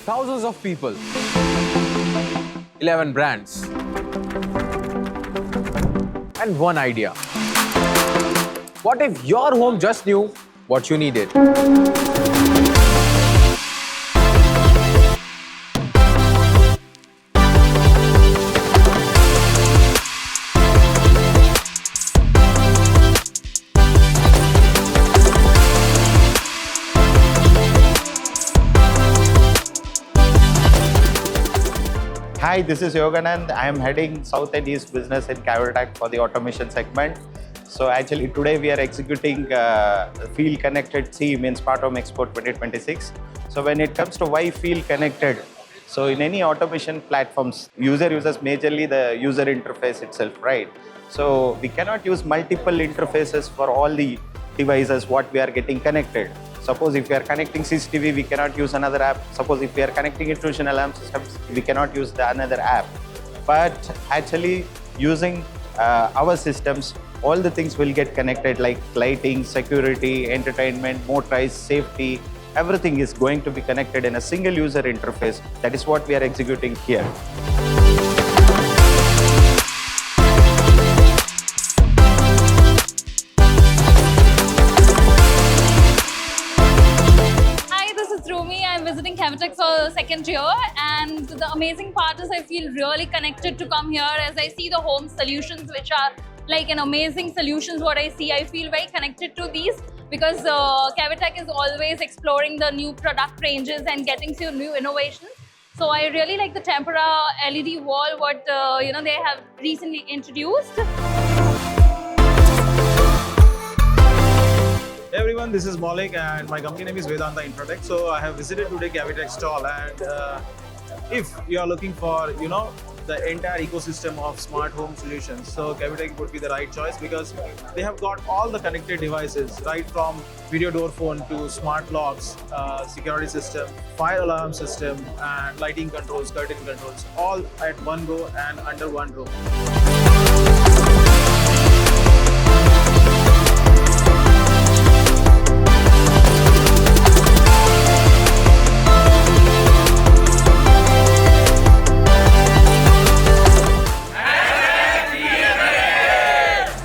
thousands of people, 11 brands, and one idea. What if your home just knew what you needed? Hi, this is Yoganand. I am heading South and East Business in Cavitak for the automation segment. So actually today we are executing Feel Connected theme in Smart Home Expo 2026. So when it comes to why Feel Connected, so in any automation platforms, user uses majorly the user interface itself, right? So we cannot use multiple interfaces for all the devices what we are getting connected. Suppose if we are connecting CCTV, we cannot use another app. Suppose if we are connecting intrusion alarm systems, we cannot use another app. But actually using our systems, all the things will get connected like lighting, security, entertainment, motorized, safety. Everything is going to be connected in a single user interface. That is what we are executing here. I'm visiting Cavitak for second year, and the amazing part is I feel really connected to come here as I see the home solutions, which are like an amazing solutions. What I see, I feel very connected to these because Cavitak is always exploring the new product ranges and getting to new innovations. So I really like the tempera LED wall what they have recently introduced. Hey everyone, this is Maulik and my company name is Vedanta Infratech. So I have visited today Cavitak stall, and if you are looking for the entire ecosystem of smart home solutions, so Cavitak would be the right choice because they have got all the connected devices, right from video door phone to smart locks, security system, fire alarm system, and lighting controls, curtain controls, all at one go and under one roof.